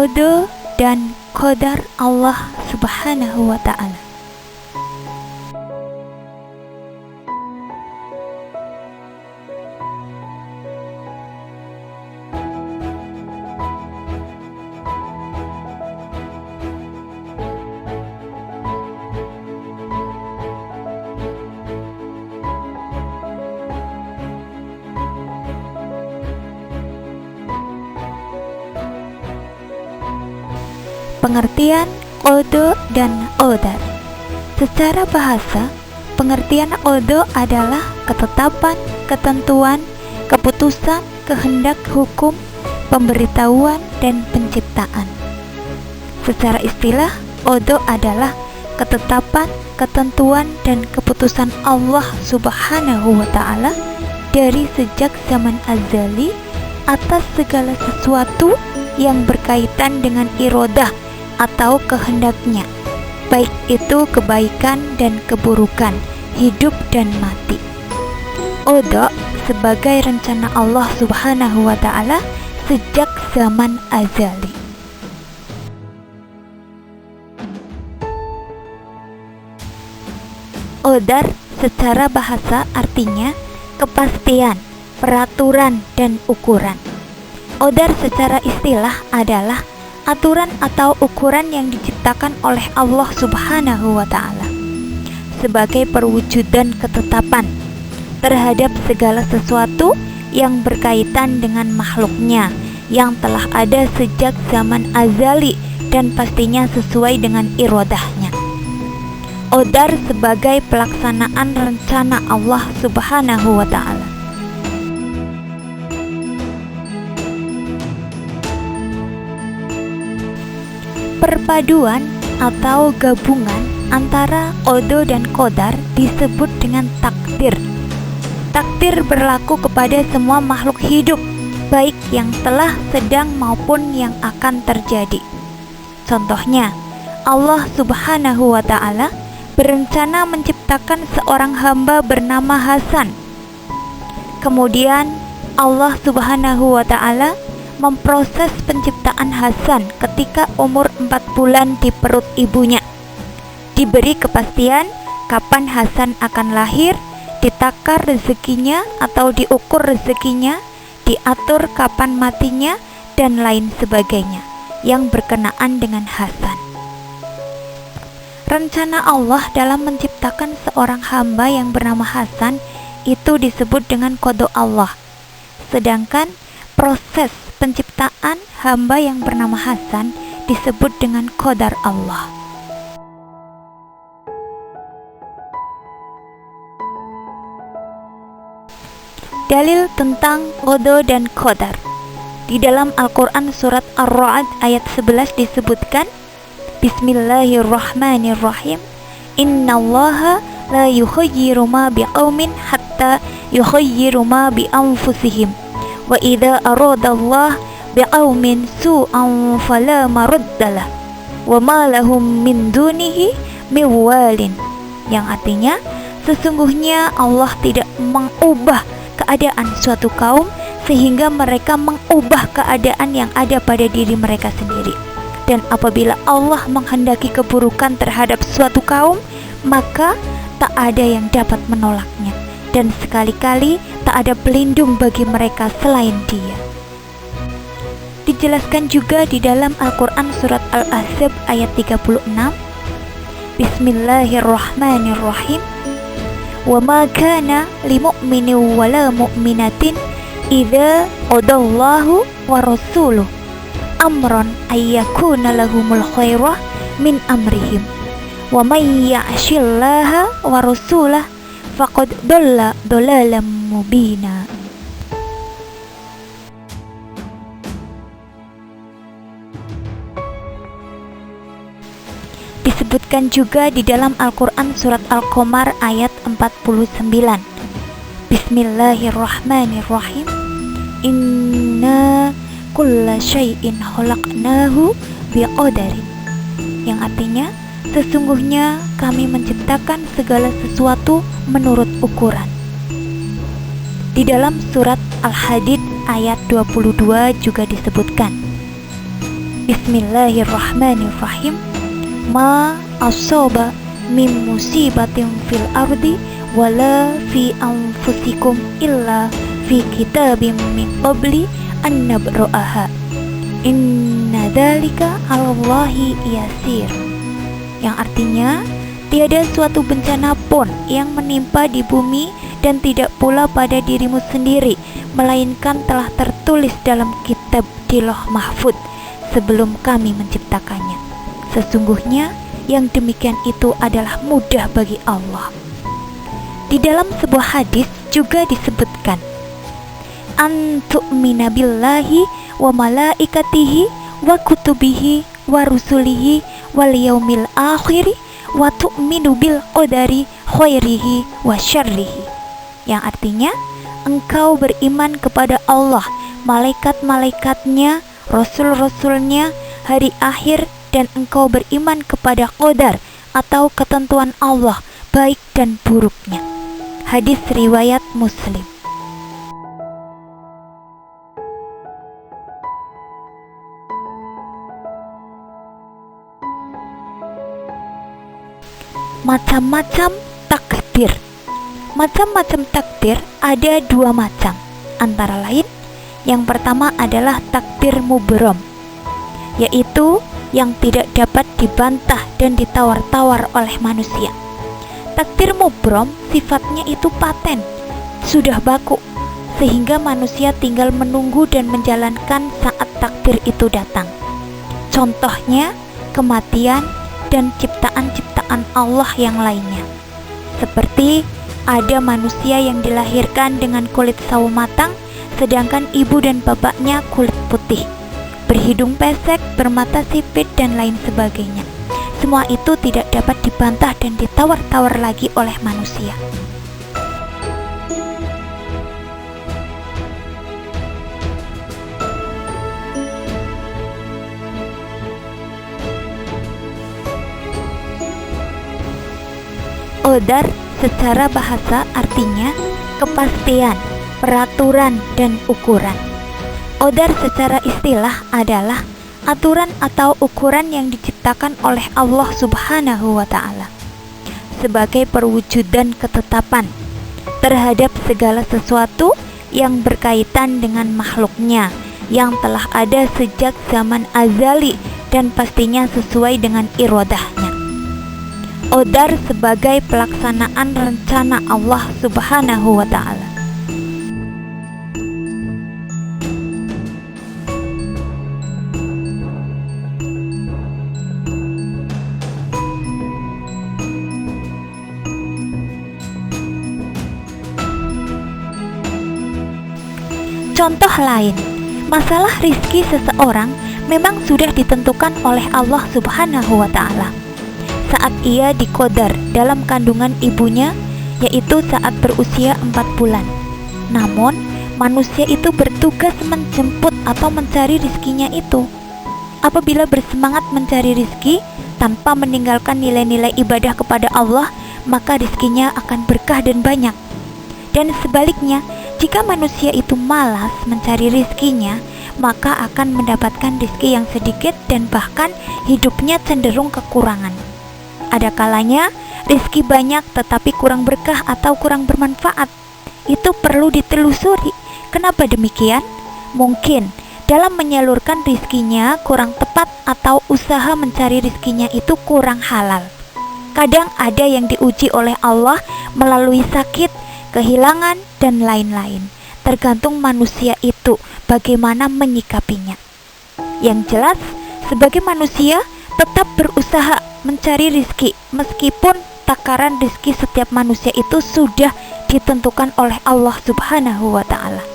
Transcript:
qada dan qadar Allah Subhanahu wa ta'ala. Pengertian qada dan qadar. Secara bahasa, pengertian qada adalah ketetapan, ketentuan, keputusan, kehendak hukum, pemberitahuan, dan penciptaan. Secara istilah, qada adalah ketetapan, ketentuan, dan keputusan Allah Subhanahu wa ta'ala dari sejak zaman azali atas segala sesuatu yang berkaitan dengan iradah atau kehendaknya, baik itu kebaikan dan keburukan, hidup dan mati. Qada sebagai rencana Allah Subhanahu wa ta'ala sejak zaman azali. Qadar secara bahasa artinya kepastian, peraturan, dan ukuran. Qadar secara istilah adalah aturan atau ukuran yang diciptakan oleh Allah Subhanahu wa ta'ala sebagai perwujudan ketetapan terhadap segala sesuatu yang berkaitan dengan makhluknya yang telah ada sejak zaman azali dan pastinya sesuai dengan iradahnya. Qadar sebagai pelaksanaan rencana Allah Subhanahu wa ta'ala. Perpaduan atau gabungan antara qada dan qadar disebut dengan takdir. Takdir berlaku kepada semua makhluk hidup, baik yang telah, sedang maupun yang akan terjadi. Contohnya, Allah Subhanahu wa ta'ala berencana menciptakan seorang hamba bernama Hasan. Kemudian Allah Subhanahu wa ta'ala memproses penciptaan Hasan ketika umur 4 bulan di perut ibunya. Diberi kepastian kapan Hasan akan lahir, ditakar rezekinya atau diukur rezekinya, diatur kapan matinya, dan lain sebagainya yang berkenaan dengan Hasan. Rencana Allah dalam menciptakan seorang hamba yang bernama Hasan itu disebut dengan qada Allah. Sedangkan proses penciptaan hamba yang bernama Hasan disebut dengan qadar Allah. Dalil tentang qada dan qadar. Di dalam Al-Quran surat Ar-Ra'd ayat 11 disebutkan, Bismillahirrahmanirrahim, Innallaha la yukhayyiru ma biqaumin hatta yukhayyiru ma bi anfusihim. Wa idza aradallahu biqaumin su'an fala maraddalah wa ma lahum min dunihi miwalin. Yang artinya, sesungguhnya Allah tidak mengubah keadaan suatu kaum sehingga mereka mengubah keadaan yang ada pada diri mereka sendiri. Dan apabila Allah menghendaki keburukan terhadap suatu kaum, maka tak ada yang dapat menolaknya, dan sekali-kali tak ada pelindung bagi mereka selain Dia. Dijelaskan juga di dalam Al-Quran surat Al-Ahzab ayat 36, Bismillahirrahmanirrahim, wa ma kana limu'minin wa la mu'minatin idza qadallahu wa rasuluh amran ayyakuna lahumul khairah min amrihim wa may ya'shillaha wa rasulah faqad dhalla dhalalan mubina. Disebutkan juga di dalam Al-Quran surat Al-Qamar ayat 49, Bismillahirrahmanirrahim, Inna kulla syai'in khalaqnahu biqadarin. Yang artinya, sesungguhnya kami menciptakan segala sesuatu menurut ukuran. Di dalam surat Al-Hadid ayat 22 juga disebutkan, Bismillahirrahmanirrahim. Ma asaba min musibatin fil ardi wala fi anfusikum illa fi kitabim min qabli an nabra'aha. Inna dzalika 'alallahi yasir. Yang artinya, tiada suatu bencana pun yang menimpa di bumi dan tidak pula pada dirimu sendiri, melainkan telah tertulis dalam kitab di Lauh Mahfuz sebelum kami menciptakannya. Sesungguhnya yang demikian itu adalah mudah bagi Allah. Di dalam sebuah hadis juga disebutkan, an tu'mina billahi wa malaikatihi wa kutubihi wa rusulihi wal yaumil akhiri wa tu'minu bil qadari khairihi wa syarrihi. Yang artinya, engkau beriman kepada Allah, malaikat-malaikatnya, rasul-rasulnya, hari akhir, dan engkau beriman kepada qadar atau ketentuan Allah, baik dan buruknya. Hadis riwayat Muslim. Macam-macam takdir. Macam-macam takdir ada dua macam, antara lain yang pertama adalah takdir mubrom, yaitu yang tidak dapat dibantah dan ditawar-tawar oleh manusia. Takdir mubrom sifatnya itu paten, sudah baku, sehingga manusia tinggal menunggu dan menjalankan saat takdir itu datang. Contohnya kematian dan ciptaan-ciptaan Allah yang lainnya. Seperti ada manusia yang dilahirkan dengan kulit sawo matang, sedangkan ibu dan bapaknya kulit putih, berhidung pesek, bermata sipit, dan lain sebagainya. Semua itu tidak dapat dibantah dan ditawar-tawar lagi oleh manusia. Qadar secara bahasa artinya kepastian, peraturan, dan ukuran. Qadar secara istilah adalah aturan atau ukuran yang diciptakan oleh Allah Subhanahu wa Ta'ala sebagai perwujudan ketetapan terhadap segala sesuatu yang berkaitan dengan makhluknya yang telah ada sejak zaman azali dan pastinya sesuai dengan irodahnya. Qadar sebagai pelaksanaan rencana Allah Subhanahu wa Ta'ala. Contoh lain, masalah rizki seseorang memang sudah ditentukan oleh Allah Subhanahu wa Ta'ala saat ia diqadar dalam kandungan ibunya, yaitu saat berusia 4 bulan. Namun, manusia itu bertugas menjemput atau mencari rizkinya itu. Apabila bersemangat mencari rizki tanpa meninggalkan nilai-nilai ibadah kepada Allah, maka rizkinya akan berkah dan banyak. Dan sebaliknya, jika manusia itu malas mencari rizkinya, maka akan mendapatkan rizki yang sedikit dan bahkan hidupnya cenderung kekurangan. Ada kalanya rizki banyak tetapi kurang berkah atau kurang bermanfaat. Itu perlu ditelusuri. Kenapa demikian? Mungkin dalam menyalurkan rizkinya kurang tepat atau usaha mencari rizkinya itu kurang halal. Kadang ada yang diuji oleh Allah melalui sakit, kehilangan, dan lain-lain. Tergantung manusia itu bagaimana menyikapinya. Yang jelas, sebagai manusia tetap berusaha mencari rizki, meskipun takaran rizki setiap manusia itu sudah ditentukan oleh Allah Subhanahu wa Ta'ala.